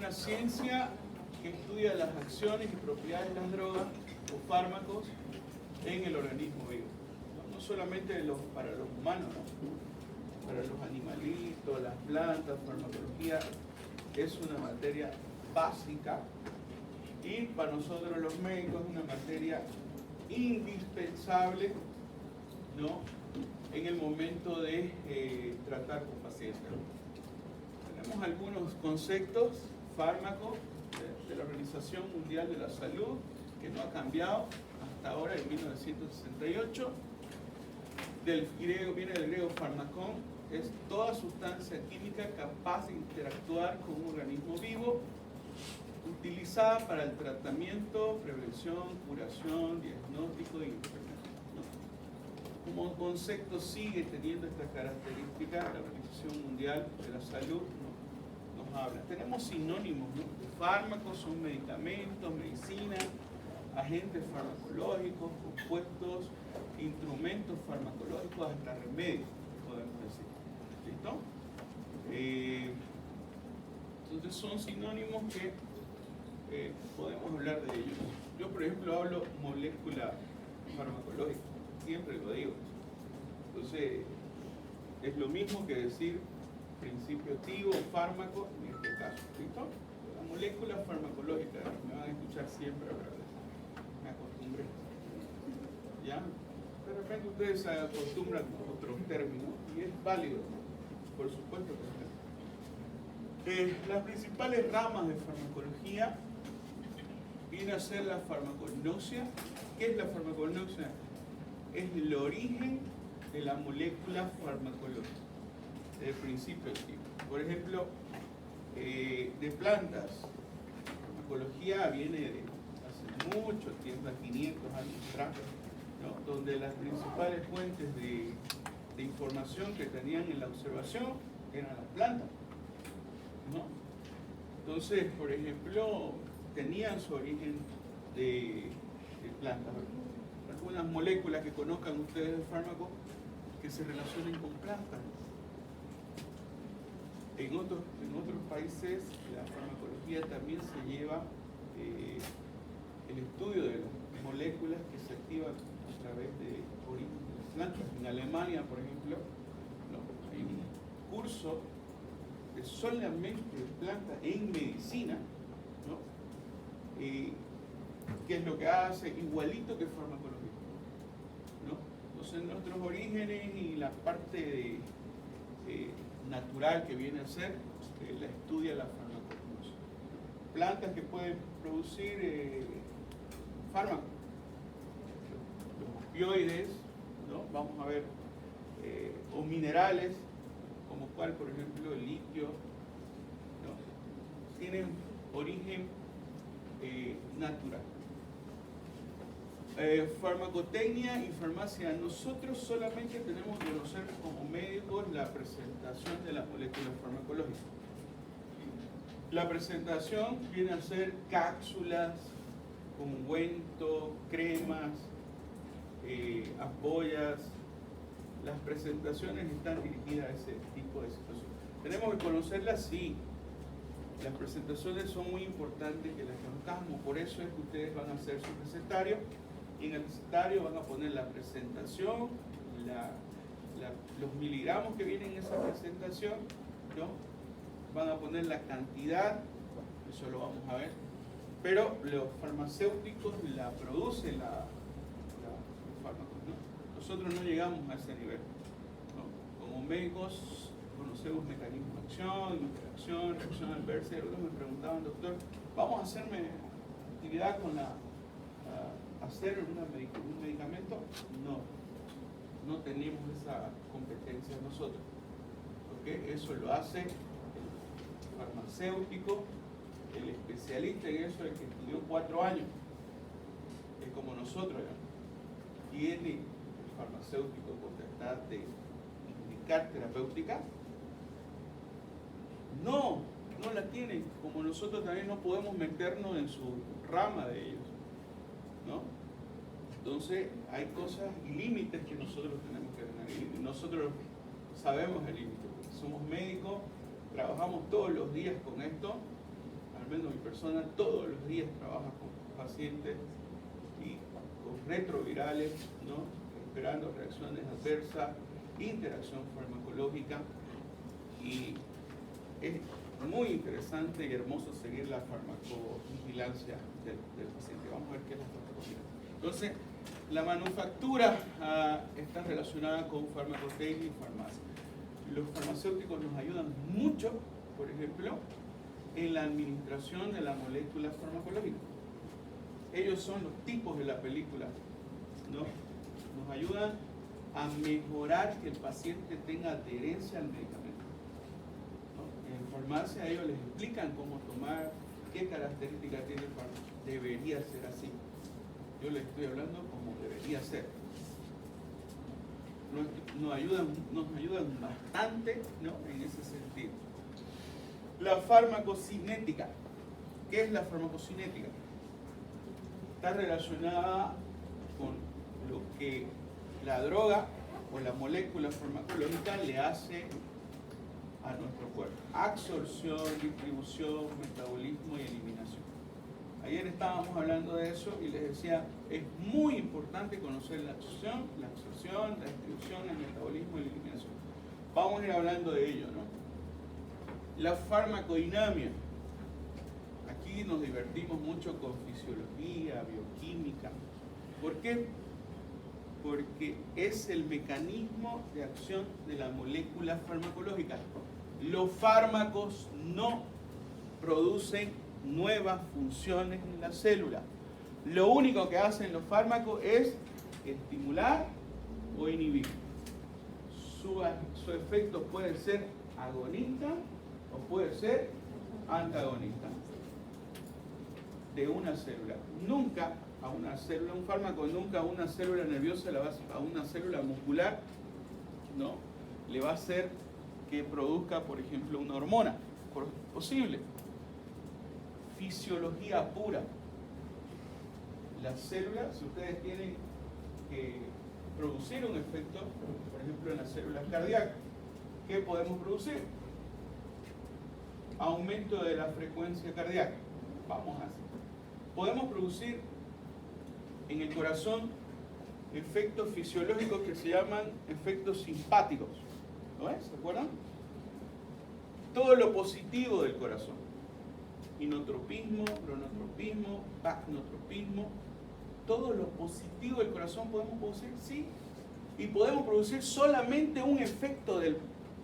una ciencia que estudia las acciones y propiedades de las drogas o fármacos en el organismo vivo. No solamente para los humanos, ¿no? Para los animalitos, las plantas, farmacología es una materia básica y para nosotros los médicos es una materia indispensable, ¿no? En el momento de tratar con pacientes. Tenemos algunos conceptos, fármacos de la Organización Mundial de la Salud, que no ha cambiado hasta ahora, en 1968. Viene del griego farmacón, es toda sustancia química capaz de interactuar con un organismo vivo, utilizada para el tratamiento, prevención, curación, diagnóstico y interpretación, ¿no? Como concepto sigue teniendo esta característica, la Organización Mundial de la Salud nos habla. Tenemos sinónimos, ¿no? De fármacos, son medicamentos, medicina, agentes farmacológicos, compuestos, instrumentos farmacológicos, hasta remedios, podemos decir. ¿Listo? Entonces son sinónimos que podemos hablar de ellos. Yo, por ejemplo, hablo molécula farmacológica, siempre lo digo. Entonces, es lo mismo que decir principio activo, fármaco, en este caso. ¿Listo? La molécula farmacológica, me van a escuchar siempre hablar de eso. Me acostumbré. ¿Ya? De repente ustedes se acostumbran a otros términos y es válido, por supuesto que es. Las principales ramas de farmacología viene a ser la farmacognosia. ¿Qué es la farmacognosia? Es el origen de la molécula farmacológica, del principio activo. Por ejemplo, de plantas, la farmacología viene de hace mucho tiempo, 500 años atrás, ¿no? Donde las principales fuentes de información que tenían en la observación eran las plantas, ¿no? Entonces, por ejemplo, tenían su origen de plantas. Algunas moléculas que conozcan ustedes de fármacos que se relacionen con plantas. En otros países la farmacología también se lleva el estudio de las moléculas que se activan a través de origen de las plantas. En Alemania, por ejemplo, ¿no? Hay un curso de solamente plantas en medicina, ¿no? ¿Qué es lo que hace? Igualito que farmacología, ¿no? Entonces nuestros orígenes y la parte natural que viene a ser, la estudia la farmacología. Plantas que pueden producir fármacos, los opioides, ¿no? Vamos a ver, o minerales, como cual, por ejemplo, el litio, ¿no? Tienen origen natural. Farmacotecnia y farmacia. Nosotros solamente tenemos que conocer como médicos la presentación de las moléculas farmacológicas. La presentación viene a ser cápsulas, ungüentos, cremas, ampollas. Las presentaciones están dirigidas a ese tipo de situación. Tenemos que conocerlas, sí. Las presentaciones son muy importantes que las conozcamos, por eso es que ustedes van a hacer su recetario y en el recetario van a poner la presentación, los miligramos que vienen en esa presentación, ¿no? Van a poner la cantidad, eso lo vamos a ver, pero los farmacéuticos la producen los fármacos, ¿no? Nosotros no llegamos a ese nivel, ¿no? Como médicos conocemos mecanismos de acción, interacción, reacción adversa. Y otros me preguntaban, doctor, ¿vamos a hacerme actividad con hacer un medicamento? No tenemos esa competencia nosotros, porque eso lo hace el farmacéutico, el especialista en eso, el que estudió 4 años, es como nosotros, ¿no? Tiene el farmacéutico potestad de indicar terapéutica. No la tienen, como nosotros también no podemos meternos en su rama de ellos, ¿no? Entonces hay cosas y límites que nosotros tenemos que tener, y nosotros sabemos el límite, somos médicos, trabajamos todos los días con esto, menos mi persona, todos los días trabaja con pacientes y con retrovirales, ¿no? Esperando reacciones adversas, interacción farmacológica, y es muy interesante y hermoso seguir la farmacovigilancia del paciente. Vamos a ver qué es la farmacovigilancia. Entonces, la manufactura está relacionada con farmacotecnia y farmacia. Los farmacéuticos nos ayudan mucho, por ejemplo, en la administración de la molécula farmacológica. Ellos son los tipos de la película, ¿no? Nos ayudan a mejorar que el paciente tenga adherencia al medicamento, ¿no? En farmacia ellos les explican cómo tomar, qué características tiene el fármaco. Debería ser así. Yo les estoy hablando como debería ser. Nos ayudan bastante, ¿no? En ese sentido. La farmacocinética. ¿Qué es la farmacocinética? Está relacionada con lo que la droga o la molécula farmacológica le hace a nuestro cuerpo. Absorción, distribución, metabolismo y eliminación. Ayer estábamos hablando de eso y les decía, es muy importante conocer la absorción, la distribución, el metabolismo y la eliminación. Vamos a ir hablando de ello, ¿no? La farmacodinamia. Aquí nos divertimos mucho con fisiología, bioquímica. ¿Por qué? Porque es el mecanismo de acción de la molécula farmacológica. Los fármacos no producen nuevas funciones en la célula. Lo único que hacen los fármacos es estimular o inhibir. Su efecto puede ser agonista o puede ser antagonista de una célula. Nunca a una célula, un fármaco nunca a una célula nerviosa, a una célula muscular, ¿no? Le va a hacer que produzca, por ejemplo, una hormona. Posible. Fisiología pura. Las células, si ustedes tienen que producir un efecto, por ejemplo, en las células cardíacas, ¿qué podemos producir? Aumento de la frecuencia cardíaca. Vamos a hacer. Podemos producir en el corazón efectos fisiológicos que se llaman efectos simpáticos. ¿No es? ¿Se acuerdan? Todo lo positivo del corazón. Inotropismo, cronotropismo, pacnotropismo. Todo lo positivo del corazón podemos producir, sí. Y podemos producir solamente un efecto de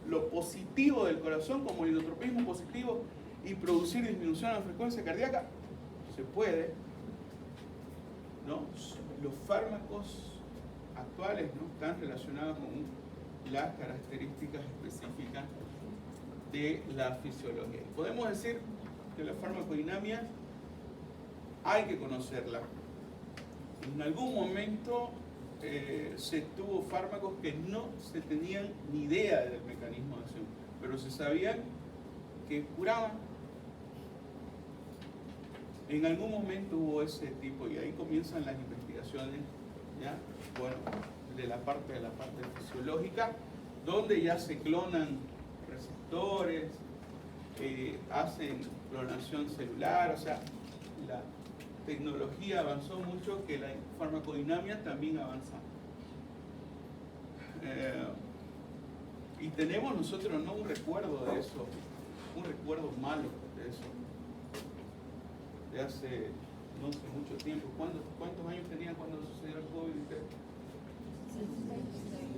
lo positivo del corazón, como el inotropismo positivo, y producir disminución de la frecuencia cardíaca. Se puede, ¿no? Los fármacos actuales, ¿no?, están relacionados con las características específicas de la fisiología. Podemos decir que la farmacodinamia hay que conocerla. En algún momento se tuvo fármacos que no se tenían ni idea del mecanismo de acción, pero se sabía que curaban. En algún momento hubo ese tipo, y ahí comienzan las investigaciones, ¿ya? Bueno, de la parte fisiológica, donde ya se clonan receptores, hacen clonación celular, o sea, la tecnología avanzó mucho, que la farmacodinamia también avanza. Y tenemos nosotros no un recuerdo de eso, un recuerdo malo de eso, de hace no sé mucho tiempo. ¿Cuántos años tenían cuando sucedió el COVID?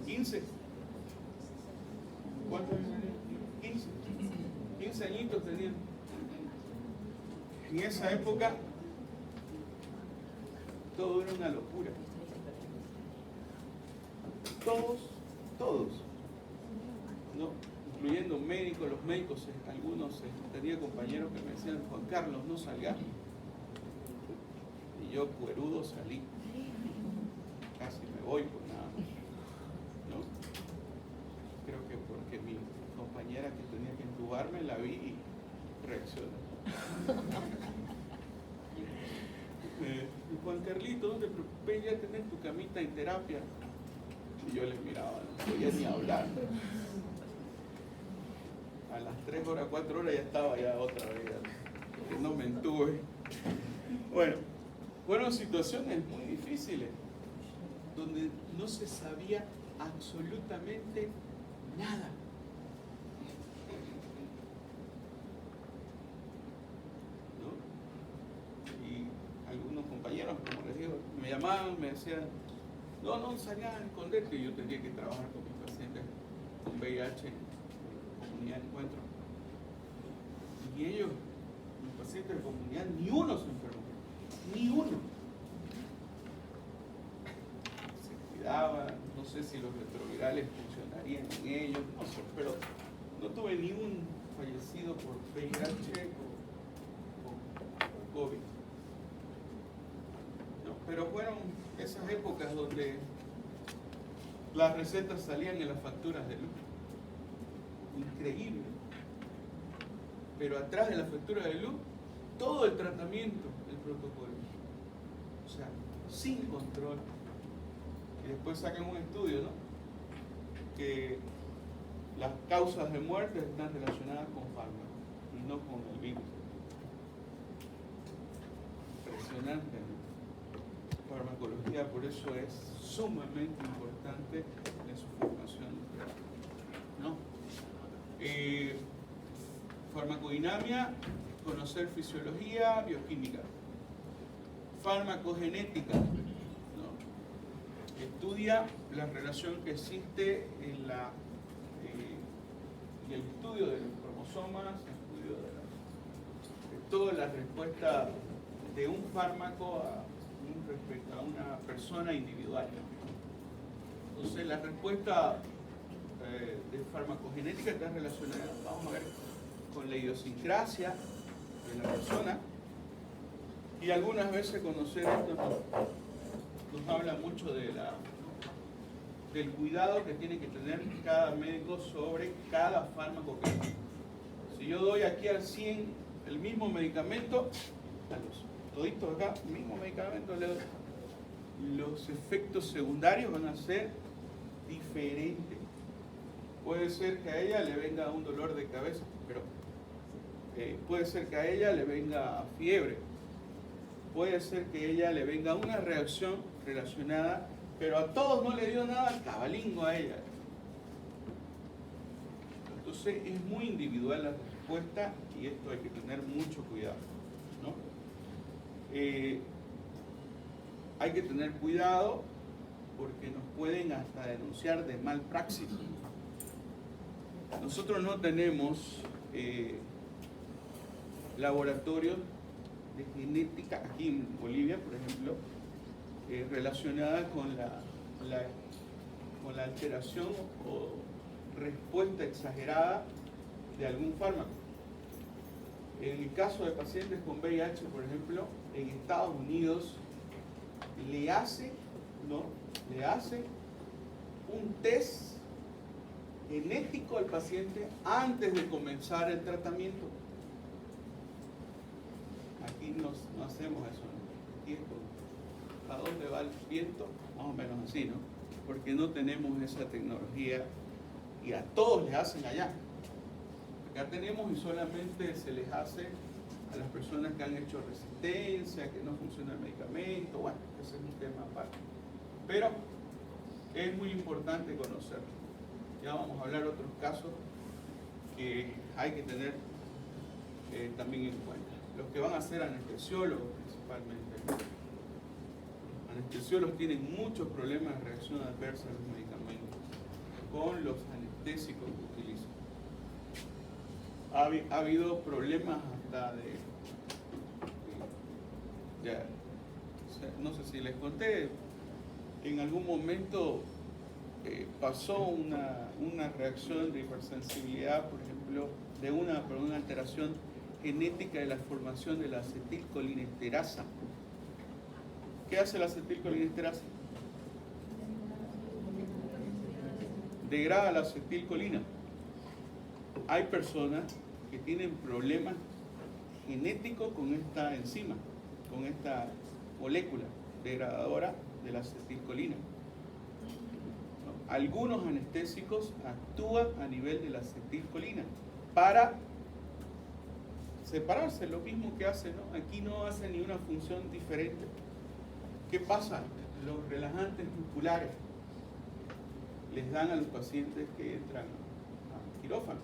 15. ¿Cuántos años tenían? 15 añitos tenían. En esa época todo era una locura. Todos, ¿no? Incluyendo médicos, los médicos, algunos, tenía compañeros que me decían: Juan Carlos, no salgas. Y yo, cuerudo, salí. Casi me voy por nada más, ¿no? Creo que porque mi compañera que tenía que entubarme la vi y reaccionó. Juan Carlito, no te preocupes, ya tenés tu camita en terapia. Y yo les miraba, no podía ni hablar. A las 3 horas, 4 horas ya estaba ya otra vez no me entube. Bueno, fueron situaciones muy difíciles, donde no se sabía absolutamente nada. ¿No? Y algunos compañeros, como les digo, me llamaban, me decían, no, salgan, esconderte, y yo tenía que trabajar con mis pacientes con VIH en comunidad de encuentro. Y ellos, mis pacientes de comunidad, ni uno se enfermó, ni uno. Se cuidaban, no sé si los retrovirales funcionarían en ellos, no sé, pero no tuve ni un fallecido por VIH o COVID. No, pero fueron esas épocas donde las recetas salían en las facturas de luz. Increíble. Pero atrás de la factura de luz, todo el tratamiento, el protocolo. O sea, sin control. Y después sacan un estudio, ¿no? Que las causas de muerte están relacionadas con fármacos y no con el virus. Impresionante, ¿no? Farmacología, por eso es sumamente importante en su formación. ¿No? Farmacodinamia, conocer fisiología, bioquímica. Farmacogenética, ¿no? Estudia la relación que existe en el estudio de los cromosomas, estudio de toda la respuesta de un fármaco respecto a una persona individual. Entonces la respuesta de farmacogenética está relacionada, vamos a ver, con la idiosincrasia de la persona, y algunas veces conocer esto nos habla mucho del cuidado que tiene que tener cada médico sobre cada fármaco que da. Si yo doy aquí al 100 el mismo medicamento, a los toditos acá, el mismo medicamento, los efectos secundarios van a ser diferentes. Puede ser que a ella le venga un dolor de cabeza, pero puede ser que a ella le venga fiebre, puede ser que a ella le venga una reacción relacionada, pero a todos no le dio nada, cabalingo a ella. Entonces es muy individual la respuesta y esto hay que tener mucho cuidado, ¿no? Hay que tener cuidado porque nos pueden hasta denunciar de malpraxis. Nosotros no tenemos laboratorios de genética aquí en Bolivia, por ejemplo, relacionada con la alteración o respuesta exagerada de algún fármaco. En el caso de pacientes con VIH, por ejemplo, en Estados Unidos le hace un test genético al paciente antes de comenzar el tratamiento. Aquí no hacemos eso, ¿no? Aquí es ¿a dónde va el viento? Más o menos así, ¿no? Porque no tenemos esa tecnología y a todos les hacen allá. Acá tenemos y solamente se les hace a las personas que han hecho resistencia, que no funciona el medicamento. Bueno, ese es un tema aparte. Pero es muy importante conocerlo. Ya vamos a hablar de otros casos que hay que tener también en cuenta. Los que van a ser anestesiólogos principalmente. Los anestesiólogos tienen muchos problemas de reacción adversa a los medicamentos con los anestésicos que utilizan. Ha habido problemas hasta no sé si les conté, en algún momento pasó una reacción de hipersensibilidad, por ejemplo, de una alteración genética de la formación de la acetilcolinesterasa. ¿Qué hace la acetilcolinesterasa? Degrada la acetilcolina. Hay personas que tienen problemas genéticos con esta enzima, con esta molécula degradadora de la acetilcolina. Algunos anestésicos actúan a nivel de la acetilcolina para separarse, lo mismo que hace, ¿no? Aquí no hace ni una función diferente. ¿Qué pasa? Los relajantes musculares les dan a los pacientes que entran a quirófano,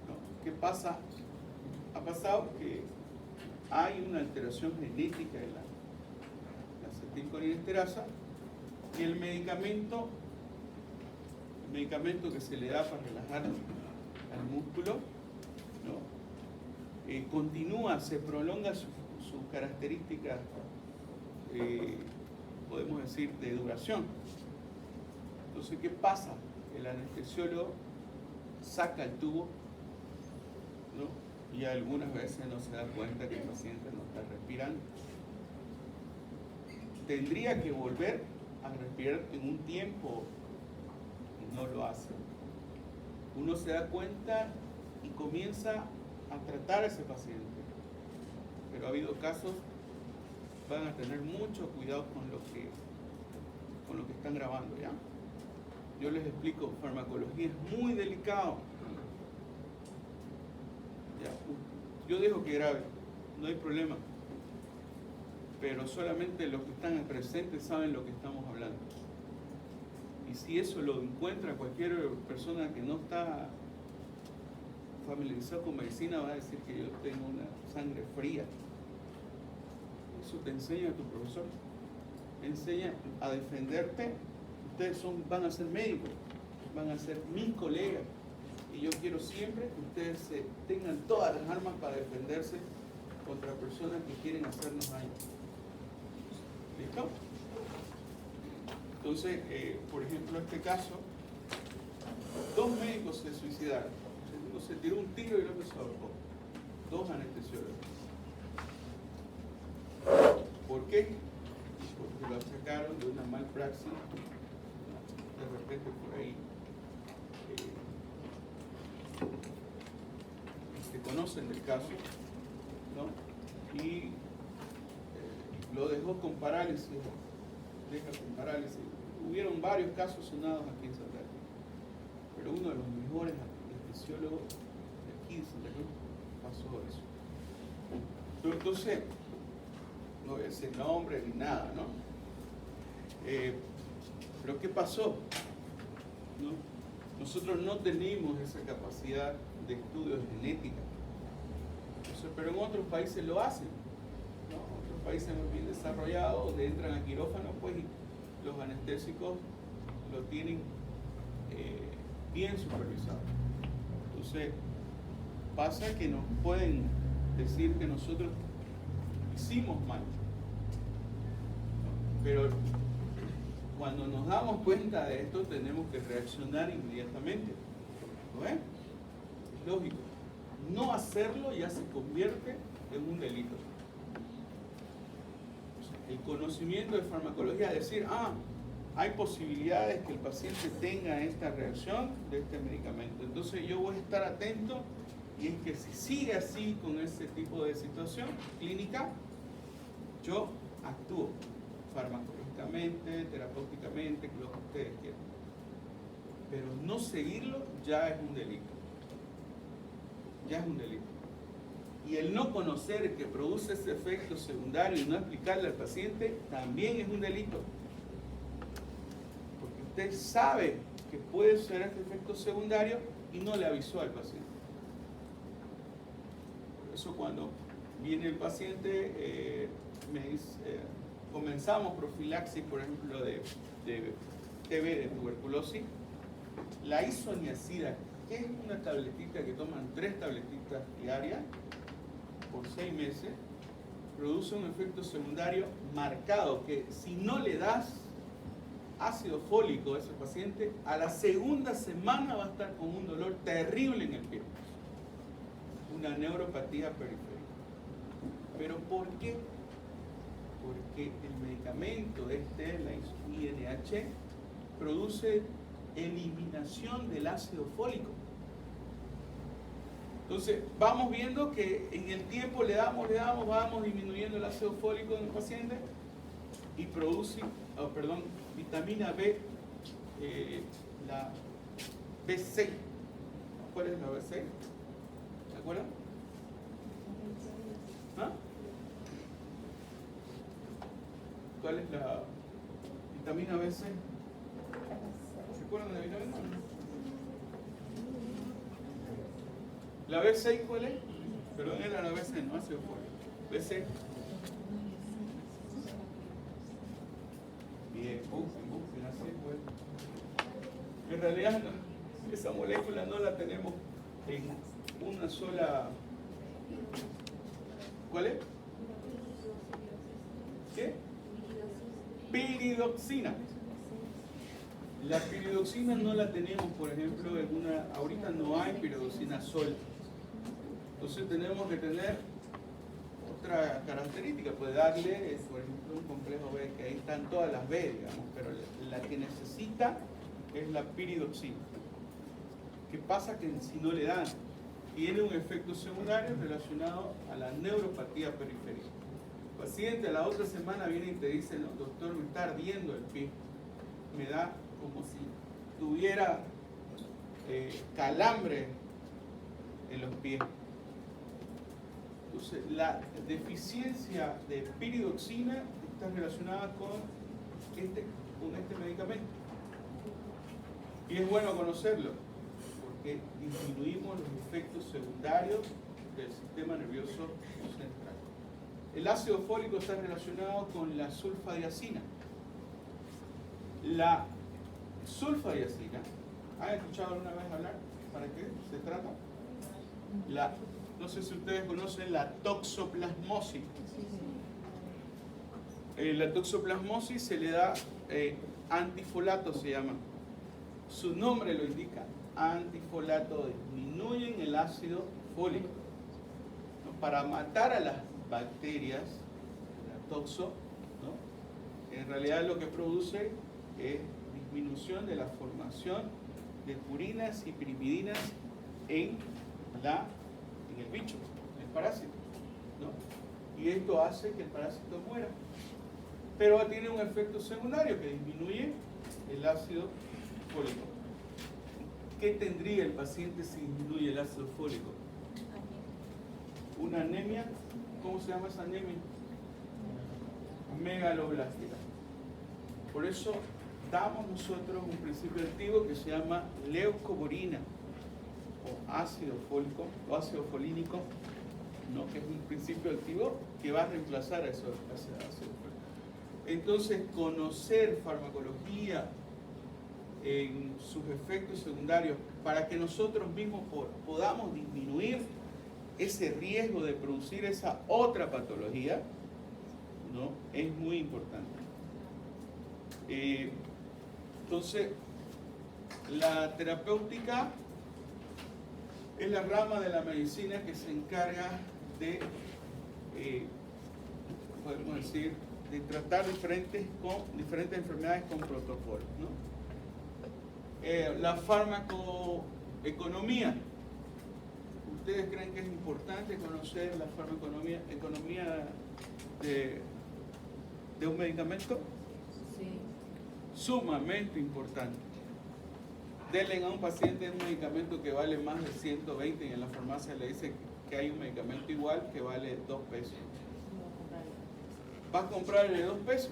¿no? ¿Qué pasa? Ha pasado que hay una alteración genética en la acetilcolinesterasa y el medicamento que se le da para relajar al músculo, ¿no? Continúa, se prolonga sus características, podemos decir, de duración. Entonces, ¿qué pasa? El anestesiólogo saca el tubo, ¿no? Y algunas veces no se da cuenta que el paciente no está respirando. Tendría que volver a respirar en un tiempo y no lo hace. Uno se da cuenta y comienza a tratar a ese paciente. Pero ha habido casos, van a tener mucho cuidado con lo que están grabando, ¿ya? Yo les explico, farmacología es muy delicado. Ya, yo dejo que grabe, no hay problema. Pero solamente los que están presentes saben lo que estamos hablando. Y si eso lo encuentra cualquier persona que no está familiarizado con medicina, va a decir que yo tengo una sangre fría. Eso te enseña tu profesor. Enseña a defenderte. Ustedes van a ser médicos, van a ser mis colegas. Y yo quiero siempre que ustedes tengan todas las armas para defenderse contra personas que quieren hacernos daño. ¿Listo? Entonces, por ejemplo, en este caso, 2 médicos se suicidaron. Uno se tiró un tiro y el otro se ahorcó. 2 anestesiólogos. ¿Por qué? Porque lo sacaron de una malpraxis. De repente por ahí se conocen del caso, ¿no? Y lo dejó con parálisis, deja con parálisis. Hubieron varios casos sonados aquí en Santa Cruz, pero uno de los mejores anestesiólogos de aquí de Santa Cruz pasó eso. Pero entonces, no voy a decir nombre ni nada, ¿no? Pero ¿qué pasó? ¿No? Nosotros no tenemos esa capacidad de estudios genética. Entonces, pero en otros países lo hacen, ¿no? Otros países más bien desarrollados, donde entran a quirófano, pues los anestésicos lo tienen bien supervisado. Entonces, pasa que nos pueden decir que nosotros hicimos mal, ¿no? Pero cuando nos damos cuenta de esto, tenemos que reaccionar inmediatamente. ¿No es? Es lógico. No hacerlo ya se convierte en un delito. El conocimiento de farmacología, decir, hay posibilidades que el paciente tenga esta reacción de este medicamento. Entonces yo voy a estar atento, y es que si sigue así con ese tipo de situación clínica, yo actúo farmacológicamente, terapéuticamente, lo que ustedes quieran. Pero no seguirlo ya es un delito. Ya es un delito. Y el no conocer que produce ese efecto secundario y no explicarle al paciente también es un delito. Porque usted sabe que puede ser este efecto secundario y no le avisó al paciente. Por eso cuando viene el paciente, me dice, comenzamos profilaxis, por ejemplo, de TB, de tuberculosis, la isoniazida, que es una tabletita que toman 3 tabletitas diarias por 6 meses, produce un efecto secundario marcado, que si no le das ácido fólico a ese paciente, a la segunda semana va a estar con un dolor terrible en el pie, una neuropatía periférica. ¿Pero por qué? Porque el medicamento la INH, produce eliminación del ácido fólico. Entonces, vamos viendo que en el tiempo le damos, vamos disminuyendo el ácido fólico en el paciente y produce, vitamina B, la B6. ¿Cuál es la B6? ¿Se acuerdan? ¿Cuál es la vitamina B6? ¿Se acuerdan de la vitamina B? ¿La B6 cuál es? Perdón, era la B6, no ácido fólico. B6. Bien, busquen así, pues. En realidad, esa molécula no la tenemos en una sola. ¿Cuál es? ¿Qué? Piridoxina. La piridoxina no la tenemos, por ejemplo, en una. Ahorita no hay piridoxina sol. Entonces tenemos que tener otra característica, puede darle, por ejemplo, un complejo B, que ahí están todas las B, digamos, pero la que necesita es la piridoxina. ¿Qué pasa? Que si no le dan, tiene un efecto secundario relacionado a la neuropatía periférica. El paciente a la otra semana viene y te dice, no, doctor, me está ardiendo el pie, me da como si tuviera calambre en los pies. Entonces, la deficiencia de piridoxina está relacionada con este medicamento. Y es bueno conocerlo, porque disminuimos los efectos secundarios del sistema nervioso central. El ácido fólico está relacionado con la sulfadiazina. La sulfadiazina, ¿han escuchado alguna vez hablar? ¿Para qué se trata? No sé si ustedes conocen la toxoplasmosis. La toxoplasmosis se le da antifolato, se llama. Su nombre lo indica, antifolato, disminuyen el ácido fólico, ¿no? Para matar a las bacterias, la toxo, ¿no? En realidad lo que produce es disminución de la formación de purinas y pirimidinas en el bicho, el parásito, ¿no? Y esto hace que el parásito muera. Pero tiene un efecto secundario que disminuye el ácido fólico. ¿Qué tendría el paciente si disminuye el ácido fólico? Una anemia. ¿Cómo se llama esa anemia? Megaloblástica. Por eso damos nosotros un principio activo que se llama leucoborina, o ácido fólico, o ácido folínico, ¿no? Que es un principio activo que va a reemplazar a ese ácido fólico. Entonces, conocer farmacología en sus efectos secundarios para que nosotros mismos podamos disminuir ese riesgo de producir esa otra patología, ¿no? Es muy importante. Entonces, la terapéutica es la rama de la medicina que se encarga de, podemos decir, de tratar diferentes enfermedades con protocolos, ¿no? La farmacoeconomía. ¿Ustedes creen que es importante conocer la farmacoeconomía de un medicamento? Sí. Sumamente importante. Denle a un paciente un medicamento que vale más de 120 y en la farmacia le dice que hay un medicamento igual que vale 2 pesos. Va a comprarle 2 pesos.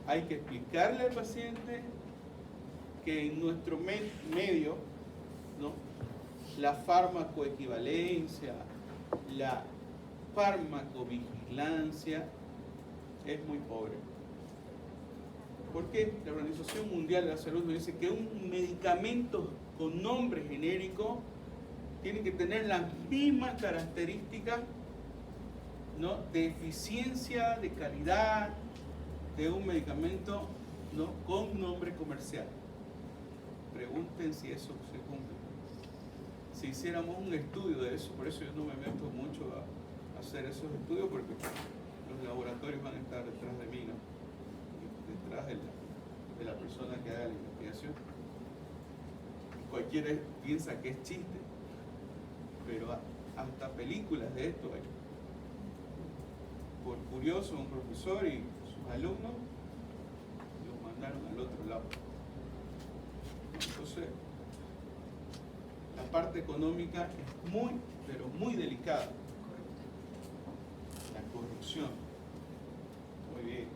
Hay que explicarle al paciente que en nuestro medio, ¿no? La farmacoequivalencia, la farmacovigilancia es muy pobre. Porque la Organización Mundial de la Salud nos dice que un medicamento con nombre genérico tiene que tener las mismas características, ¿no? De eficiencia, de calidad de un medicamento, ¿no? Con nombre comercial. Pregunten si eso se cumple. Si hiciéramos un estudio de eso, por eso yo no me meto mucho a hacer esos estudios, porque los laboratorios van a estar detrás de mí, ¿no? Detrás de la persona que haga la investigación. Cualquiera piensa que es chiste, pero hasta películas de esto hay. Por curioso, un profesor y sus alumnos los mandaron al otro lado. Entonces, la parte económica es muy, pero muy delicada. La corrupción. Muy bien.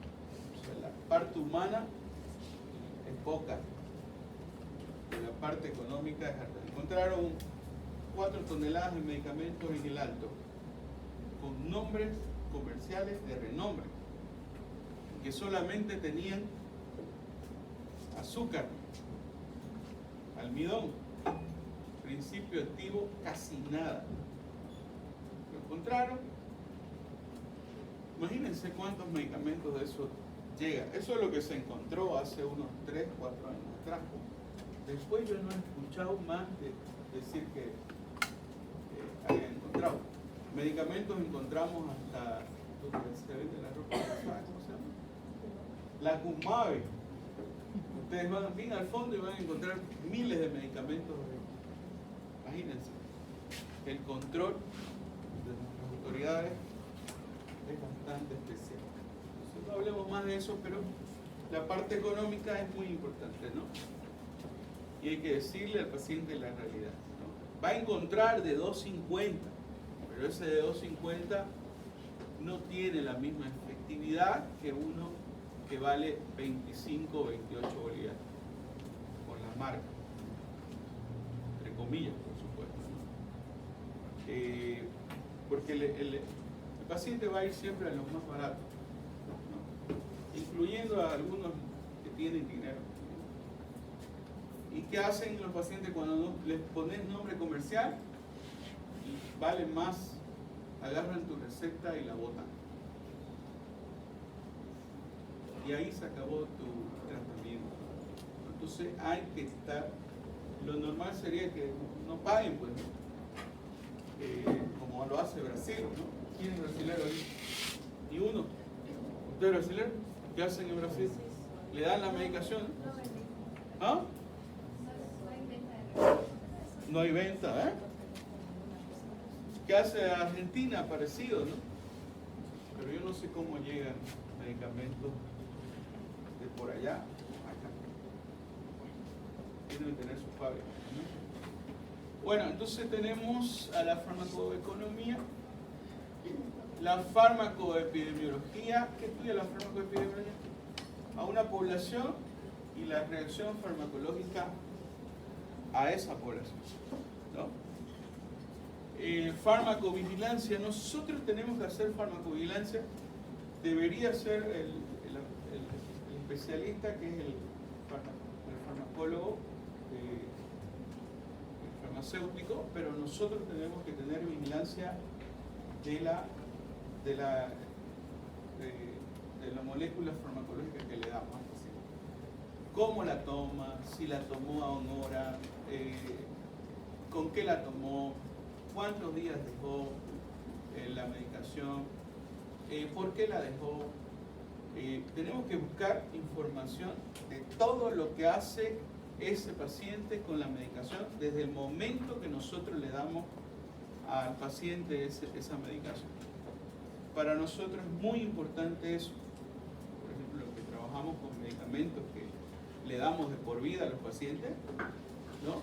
parte humana es poca, la parte económica es alta. Encontraron 4 toneladas de medicamentos en el Alto, con nombres comerciales de renombre, que solamente tenían azúcar, almidón, principio activo, casi nada. Lo encontraron. Imagínense cuántos medicamentos de eso llega. Eso es lo que se encontró hace unos 3, 4 años atrás. Después yo no he escuchado más de decir que hayan encontrado. Medicamentos encontramos hasta donde se vende la ropa pesada, ¿cómo se llama? La Cumave. Ustedes van bien al fondo y van a encontrar miles de medicamentos. Imagínense, el control de nuestras autoridades es bastante especial. Entonces, no hablemos más de eso, pero la parte económica es muy importante, ¿no? Y hay que decirle al paciente la realidad, ¿no? Va a encontrar de 2.50, pero ese de 2.50 no tiene la misma efectividad que uno que vale 25 o 28 bolívares, con la marca, entre comillas, por supuesto, ¿no? Porque el paciente va a ir siempre a los más baratos, ¿no? Incluyendo a algunos que tienen dinero. ¿Y qué hacen los pacientes cuando les pones nombre comercial y vale más? Agarran tu receta y la botan. Y ahí se acabó tu tratamiento. Entonces hay que estar, lo normal sería que no paguen, pues, como lo hace Brasil, ¿no? ¿Quién es brasilero ahí? Ni uno. ¿Usted es brasilero? ¿Qué hacen en Brasil? ¿Le dan la medicación? ¿Ah? No hay venta, ¿eh? ¿Qué hace Argentina? Parecido, ¿no? Pero yo no sé cómo llegan medicamentos de por allá acá. Tienen que tener su fábrica, ¿no? Bueno, entonces tenemos a la farmacoeconomía, la farmacoepidemiología. ¿Qué estudia la farmacoepidemiología? A una población y la reacción farmacológica a esa población, ¿no? Farmacovigilancia. Nosotros tenemos que hacer farmacovigilancia. Debería ser el especialista, que es el farmacólogo, el farmacéutico, pero nosotros tenemos que tener vigilancia de la molécula farmacológica que le damos al paciente. ¿Cómo la toma? Si la tomó a honora, con qué la tomó, cuántos días dejó la medicación, por qué la dejó. Tenemos que buscar información de todo lo que hace ese paciente con la medicación desde el momento que nosotros le damos al paciente esa medicación. Para nosotros es muy importante eso. Por ejemplo, lo que trabajamos con medicamentos que le damos de por vida a los pacientes, ¿no?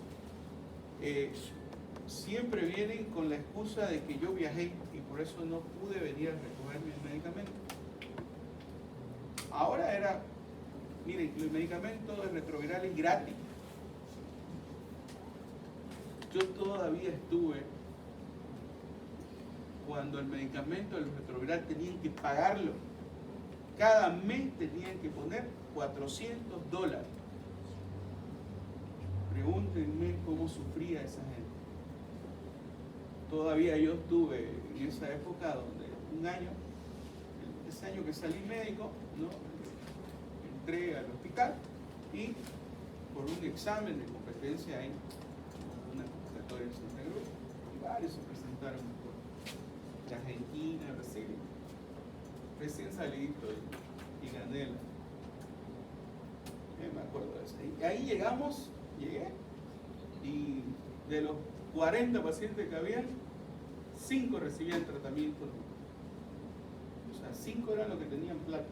Siempre vienen con la excusa de que yo viajé y por eso no pude venir a recoger mi medicamento. Ahora era, miren, el medicamento de retroviral es gratis. Yo todavía estuve cuando el medicamento del retroviral tenían que pagarlo. Cada mes tenían que poner $400. Pregúntenme cómo sufría esa gente. Todavía yo estuve en esa época donde ese año que salí médico, ¿no? Entré al hospital y por un examen de competencia ahí, una convocatoria en Santa Cruz, y varios se presentaron de Argentina, Brasil, recién salido y gané me acuerdo de eso. Y ahí llegué y de los 40 pacientes que había, 5 recibían tratamiento. O sea, 5 eran los que tenían plata.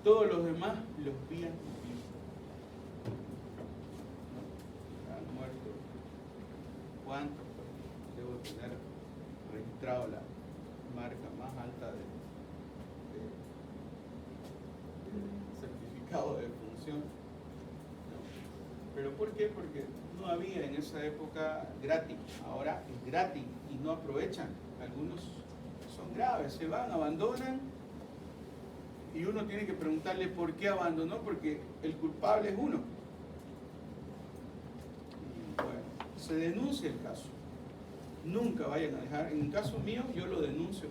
Todos los demás los vían morir. ¿No? Han muerto. ¿Cuántos? Debo tener registrado la marca más alta certificado de defunción. ¿No? ¿Pero por qué? Porque no había en esa época gratis. Ahora es gratis y no aprovechan. Algunos son graves, se van, abandonan y uno tiene que preguntarle por qué abandonó, porque el culpable es uno. Bueno, se denuncia el caso. Nunca vayan a dejar, en el caso mío yo lo denuncio.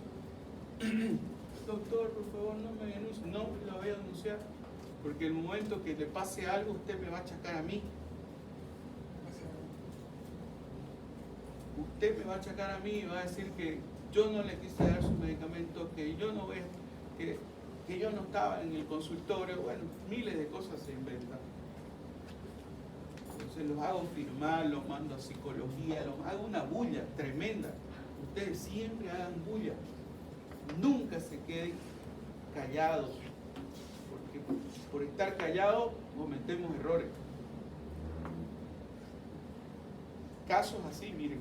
Doctor, por favor, no me denuncie. No la voy a denunciar, porque el momento que le pase algo, usted me va a achacar a mí. Usted me va a achacar a mí y va a decir que yo no le quise dar sus medicamentos, que yo no que yo no estaba en el consultorio. Bueno, miles de cosas se inventan. Entonces los hago firmar, los mando a psicología, los hago una bulla tremenda. Ustedes siempre hagan bulla. Nunca se queden callados, porque por estar callados cometemos errores. Casos así, miren,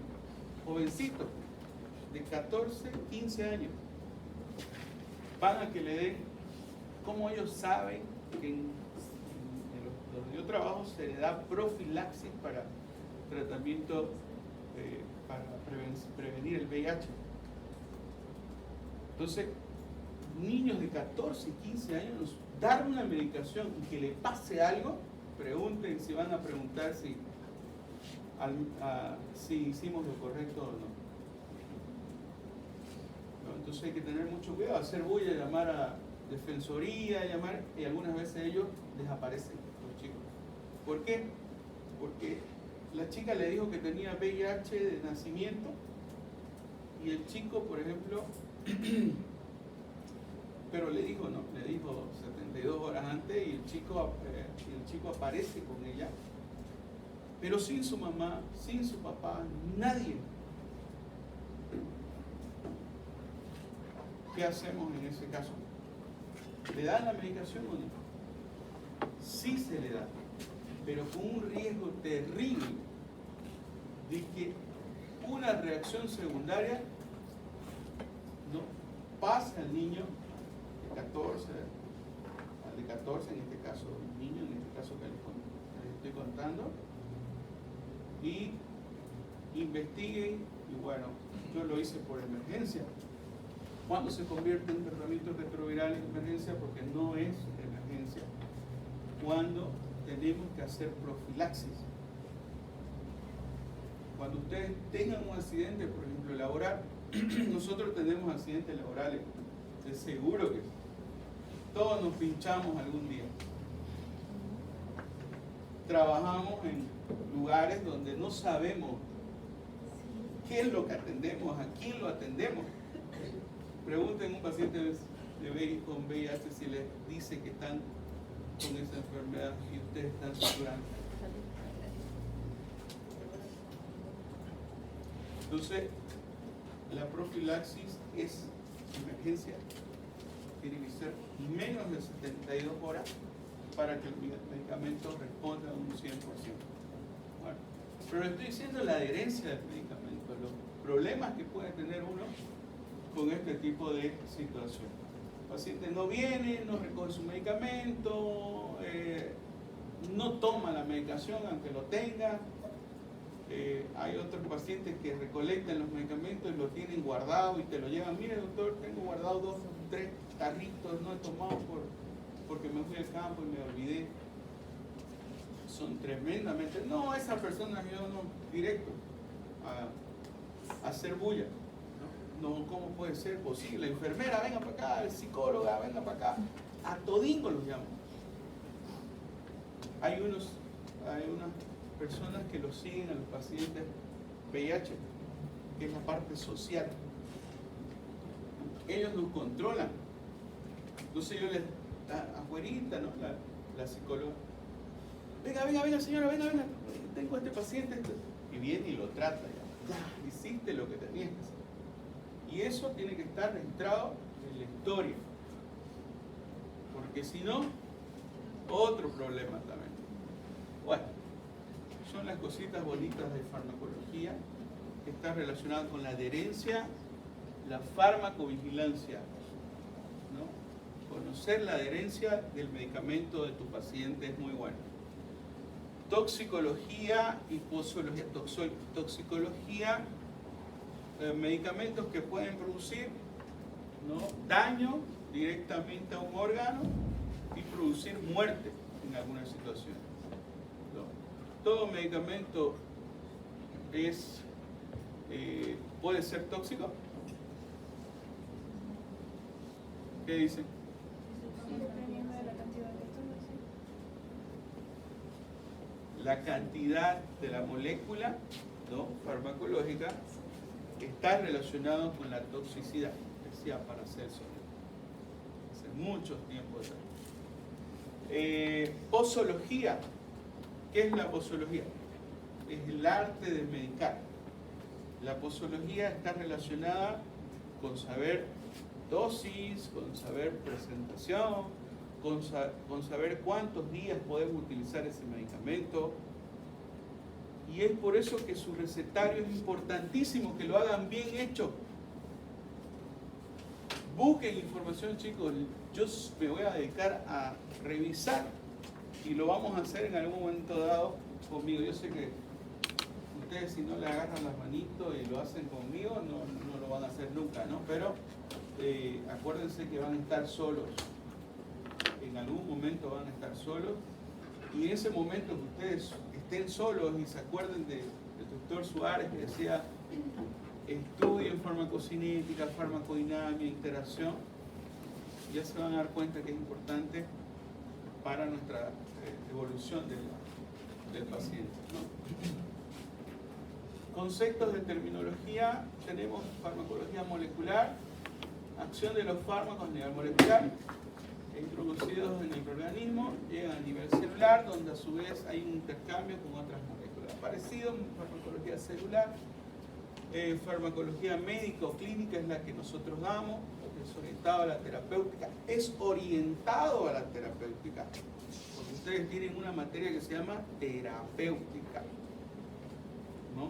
jovencitos de 14, 15 años, van a que le den, como ellos saben que donde yo trabajo se le da profilaxis para tratamiento, para prevenir el VIH. Entonces, niños de 14, 15 años, dar una medicación y que le pase algo, pregunten si van a preguntar si hicimos lo correcto o no. Entonces hay que tener mucho cuidado, hacer bulla, llamar a defensoría, y algunas veces ellos desaparecen, los chicos. ¿Por qué? Porque la chica le dijo que tenía VIH de nacimiento y el chico, por ejemplo, pero le dijo 72 horas antes, y el chico aparece con ella, pero sin su mamá, sin su papá, nadie. ¿Qué hacemos en ese caso? ¿Le dan la medicación o no? Sí se le da, pero con un riesgo terrible de que una reacción secundaria no pase al niño de 14, al de 14 en este caso, niño en este caso que les estoy contando, y investiguen. Y bueno, yo lo hice por emergencia. ¿Cuándo se convierte en tratamiento retroviral en emergencia? Porque no es emergencia. Cuando tenemos que hacer profilaxis. Cuando ustedes tengan un accidente, por ejemplo, laboral, nosotros tenemos accidentes laborales, de seguro que todos nos pinchamos algún día. Trabajamos en lugares donde no sabemos qué es lo que atendemos, a quién lo atendemos. Pregunten a un paciente con VIH si les dice que están con esa enfermedad y ustedes están saturando. Entonces, la profilaxis es emergencia. Tiene que ser menos de 72 horas para que el medicamento responda a un 100%. Bueno, pero le estoy diciendo la adherencia del medicamento, los problemas que puede tener uno con este tipo de situación. El paciente no viene, no recoge su medicamento, no toma la medicación aunque lo tenga. Hay otros pacientes que recolectan los medicamentos y lo tienen guardado y te lo llevan. Mire, doctor, tengo guardado 2 o 3 tarritos, no he tomado porque me fui al campo y me olvidé. Son tremendamente... No, esa persona yo no, directo a hacer bulla. No, ¿cómo puede ser posible? La enfermera, venga para acá, el psicólogo, venga para acá. A todingo los llamo. Hay unas personas que los siguen a los pacientes VIH, que es la parte social. Ellos nos controlan. Entonces yo les, afuerita, ¿no? La psicóloga, venga señora, venga, tengo este paciente, y viene y lo trata. Ya hiciste lo que tenías que hacer. Y eso tiene que estar registrado en la historia, porque si no, otro problema también. Bueno, son las cositas bonitas de farmacología que están relacionadas con la adherencia, la farmacovigilancia, ¿no? conocer la adherencia del medicamento de tu paciente es muy bueno. Toxicología y posología. Toxicología, medicamentos que pueden producir, ¿no?, daño directamente a un órgano y producir muerte en algunas situaciones, ¿no? Todo medicamento puede ser tóxico. ¿Qué dicen? La cantidad de la molécula, ¿no?, farmacológica está relacionado con la toxicidad, decía Paracelso hace muchos tiempos atrás. Posología. ¿Qué es la posología? Es el arte de medicar. La posología está relacionada con saber dosis, con saber presentación, con saber cuántos días podemos utilizar ese medicamento. Y es por eso que su recetario es importantísimo, que lo hagan bien hecho. Busquen información, chicos. Yo me voy a dedicar a revisar y lo vamos a hacer en algún momento dado conmigo. Yo sé que ustedes, si no le agarran las manitos y lo hacen conmigo, no lo van a hacer nunca, ¿no? Pero acuérdense que van a estar solos. En algún momento van a estar solos. Y en ese momento que ustedes estén solos y se acuerden del doctor Suárez, que decía: estudien farmacocinética, farmacodinámica, interacción, ya se van a dar cuenta que es importante para nuestra evolución del paciente, ¿no? Conceptos de terminología: tenemos farmacología molecular, acción de los fármacos a nivel molecular, introducidos en el organismo, llegan a nivel celular, donde a su vez hay un intercambio con otras moléculas. Parecido en farmacología celular. Farmacología médico-clínica es la que nosotros damos, porque es orientado a la terapéutica. Es orientado a la terapéutica, porque ustedes tienen una materia que se llama terapéutica, ¿no?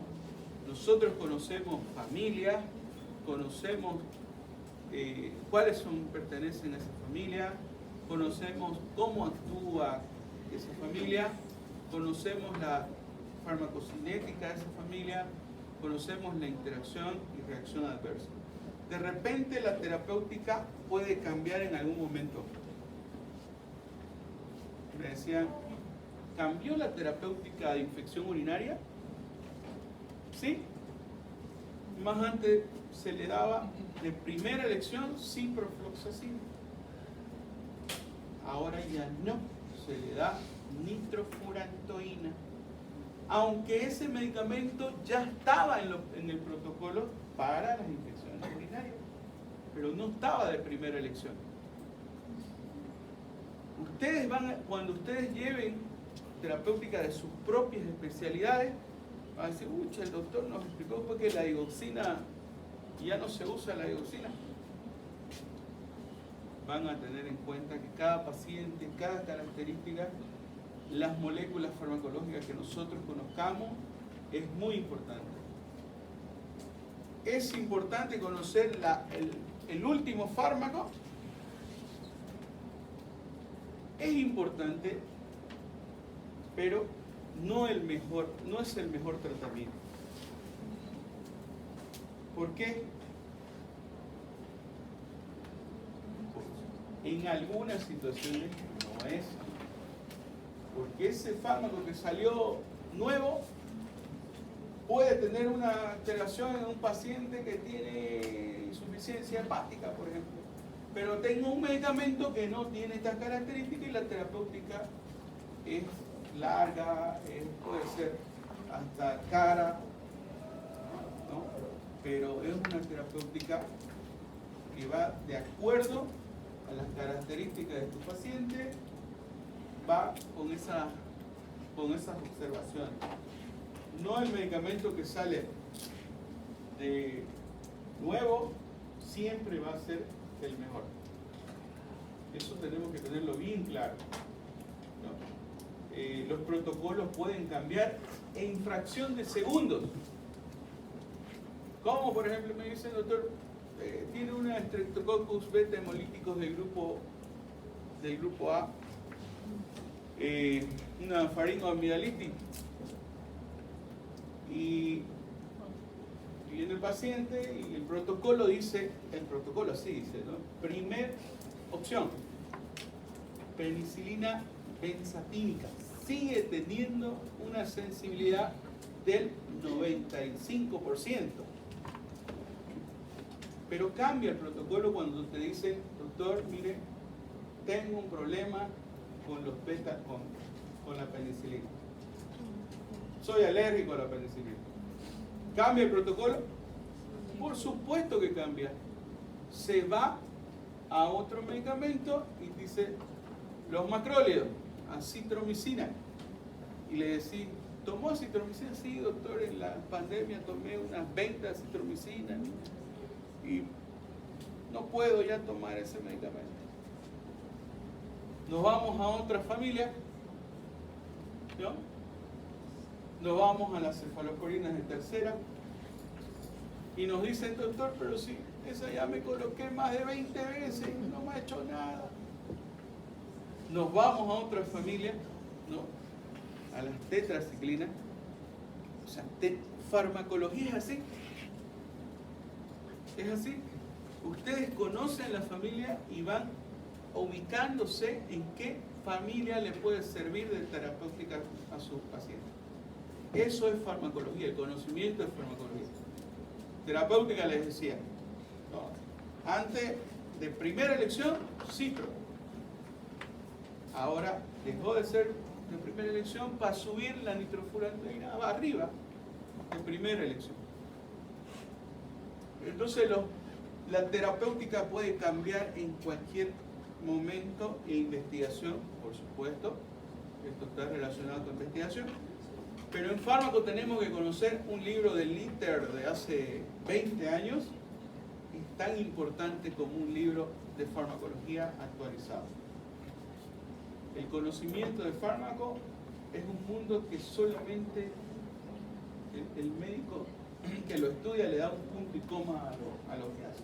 Nosotros conocemos familias, conocemos cuáles pertenecen a esa familia, conocemos cómo actúa esa familia, conocemos la farmacocinética de esa familia, conocemos la interacción y reacción adversa. De repente la terapéutica puede cambiar en algún momento. Me decían: ¿cambió la terapéutica de infección urinaria? Sí. Más antes se le daba de primera elección ciprofloxacina. Ahora ya no, se le da nitrofurantoína. Aunque ese medicamento ya estaba en el protocolo para las infecciones urinarias, pero no estaba de primera elección. Ustedes cuando ustedes lleven terapéutica de sus propias especialidades, van a decir: el doctor nos explicó que la digoxina, ya no se usa la digoxina. Van a tener en cuenta que cada paciente, cada característica, las moléculas farmacológicas que nosotros conozcamos, es muy importante. Es importante conocer el último fármaco. Es importante, pero no es el mejor tratamiento. ¿Por qué? En algunas situaciones no es. Porque ese fármaco que salió nuevo puede tener una alteración en un paciente que tiene insuficiencia hepática, por ejemplo. Pero tengo un medicamento que no tiene estas características y la terapéutica es larga, puede ser hasta cara, ¿no? Pero es una terapéutica que va de acuerdo a las características de tu paciente, va con esas observaciones. No el medicamento que sale de nuevo siempre va a ser el mejor. Eso tenemos que tenerlo bien claro, ¿no? Los protocolos pueden cambiar en fracción de segundos. Como por ejemplo me dice el doctor, tiene una Streptococcus beta hemolíticos del grupo del grupo A, una faringoamigdalitis, y viene el paciente y el protocolo dice, así dice, ¿no? Primer opción, penicilina benzatínica, sigue teniendo una sensibilidad del 95%. Pero cambia el protocolo cuando te dicen, doctor, mire, tengo un problema con los beta, con la penicilina. Soy alérgico a la penicilina. ¿Cambia el protocolo? Por supuesto que cambia. Se va a otro medicamento y dice, los macrólidos, acitromicina. Y le decís, ¿tomó acitromicina? Sí, doctor, en la pandemia tomé unas 20 acitromicinas y no puedo ya tomar ese medicamento. Nos vamos a otra familia, ¿no? Nos vamos a las cefalosporinas de tercera y nos dicen, doctor, pero si esa ya me coloqué más de 20 veces y no me ha hecho nada. Nos vamos a otra familia, ¿no? A las tetraciclinas. O sea, farmacología es así. Es así. Ustedes conocen la familia y van ubicándose en qué familia le puede servir de terapéutica a sus pacientes. Eso es farmacología, el conocimiento de farmacología. Terapéutica les decía, ¿no? Antes de primera elección, citro. Ahora dejó de ser de primera elección para subir la nitrofurantoína arriba de primera elección. Entonces la terapéutica puede cambiar en cualquier momento e investigación, por supuesto. Esto está relacionado con investigación. Pero en fármaco tenemos que conocer un libro de Litter de hace 20 años. Es tan importante como un libro de farmacología actualizado. El conocimiento de fármaco es un mundo que solamente el médico que lo estudia le da un punto y coma a lo que hace.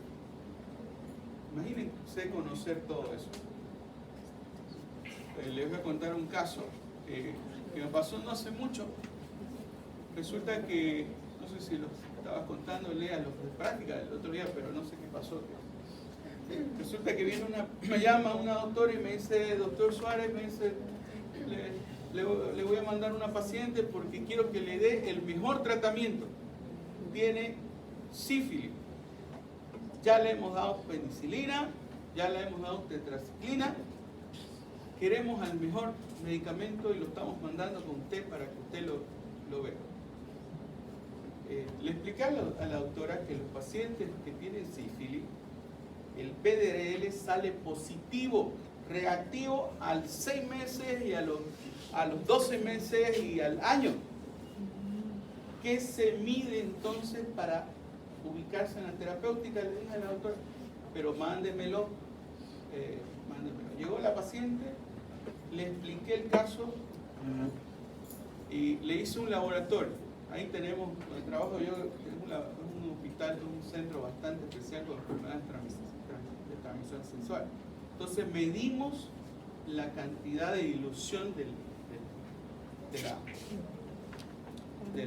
Imagínense conocer todo eso. Les voy a contar un caso que me pasó no hace mucho. Resulta que, no sé si lo estaba contándole a los de práctica el otro día, pero no sé qué pasó. Resulta que me llama una doctora y me dice, doctor Suárez, me dice, le voy a mandar una paciente porque quiero que le dé el mejor tratamiento. Tiene sífilis. Ya le hemos dado penicilina, ya le hemos dado tetraciclina. Queremos el mejor medicamento y lo estamos mandando con usted para que usted lo vea. Le expliqué a la doctora que los pacientes que tienen sífilis, el PDRL sale positivo, reactivo al 6 meses y a los 12 meses y al año. ¿Qué se mide entonces para ubicarse en la terapéutica? Le dije a la doctora, pero mándemelo. Llegó la paciente, le expliqué el caso y le hice un laboratorio. Ahí tenemos, el trabajo yo, es un hospital, un centro bastante especial con enfermedades de transmisión sexual. Entonces medimos la cantidad de dilución de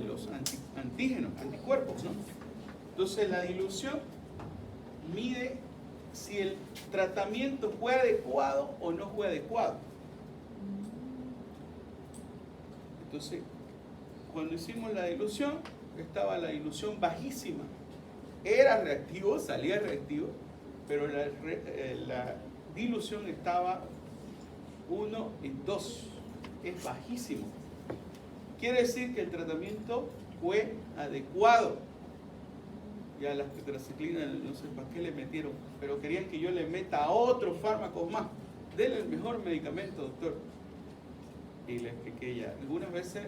los antígenos, anticuerpos, ¿no? Entonces la dilución mide si el tratamiento fue adecuado o no fue adecuado. Entonces, cuando hicimos la dilución, estaba la dilución bajísima. Era reactivo, salía reactivo, pero la dilución estaba 1 en 2. Es bajísimo. Quiere decir que el tratamiento fue adecuado. Ya las tetraciclinas, no sé para qué le metieron, pero querían que yo le meta otros fármacos más. Denle el mejor medicamento, doctor. Y le expliqué ya. Algunas veces,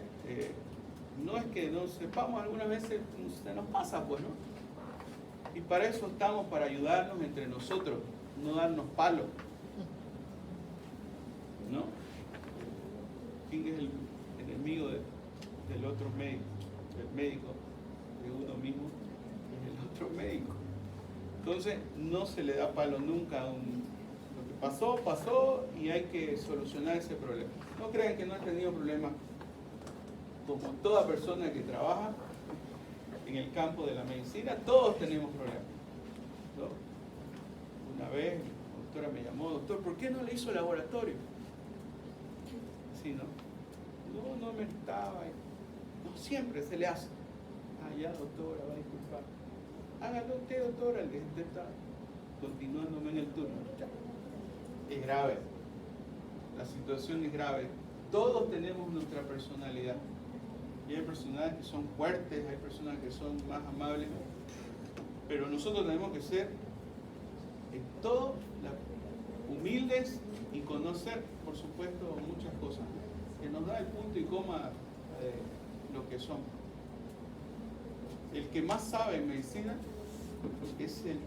no es que no sepamos, algunas veces se nos pasa, pues, ¿no? Y para eso estamos, para ayudarnos entre nosotros, no darnos palos. ¿No? ¿Quién es el enemigo del otro médico? El médico de uno mismo es el otro médico. Entonces, no se le da palo nunca a un... Lo que pasó y hay que solucionar ese problema. No crean que no he tenido problemas. Como toda persona que trabaja en el campo de la medicina, todos tenemos problemas, ¿no? Una vez la doctora me llamó, doctor, ¿por qué no le hizo laboratorio? Sí, ¿no? No me estaba. No siempre se le hace. Ah, ya, doctora, va a disculpar. Hágalo usted, doctora, el que usted está continuándome en el turno. Es grave. La situación es grave. Todos tenemos nuestra personalidad. Y hay personas que son fuertes, hay personas que son más amables. Pero nosotros tenemos que ser en todo humildes y conocer, por supuesto, muchas cosas que nos da el punto y coma de lo que somos. El que más sabe en medicina es el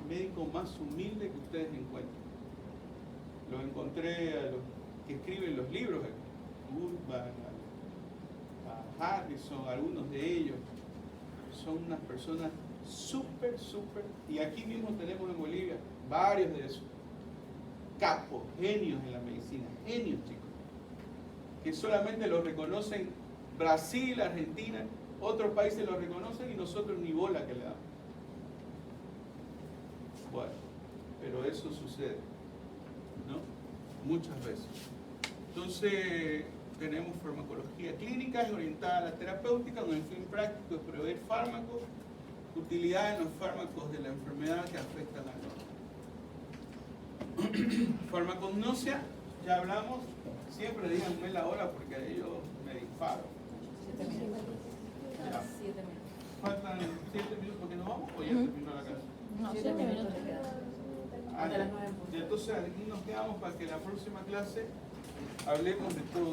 médico más humilde que ustedes encuentren. Lo encontré a los que escriben los libros, a Goodman, a Harrison, algunos de ellos. Son unas personas súper, y aquí mismo tenemos en Bolivia varios de esos capos, genios en la medicina, genios, chicos, que solamente los reconocen Brasil, Argentina, otros países los reconocen y nosotros ni bola que le damos. Bueno, pero eso sucede, ¿no? Muchas veces. Entonces, tenemos farmacología clínica, es orientada a la terapéutica, con el fin práctico de proveer fármacos, utilidad en los fármacos de la enfermedad que afectan al hombre. Farmacognosia, ya hablamos, siempre díganme la hora porque yo me disparo. 7 minutos. Ya. 7 minutos. ¿Faltan 7 minutos porque nos vamos o ya terminó la clase? No, 7 minutos le quedan. Ah, Hasta las ya. 9 en punto. Entonces aquí nos quedamos para que la próxima clase hablemos de todo.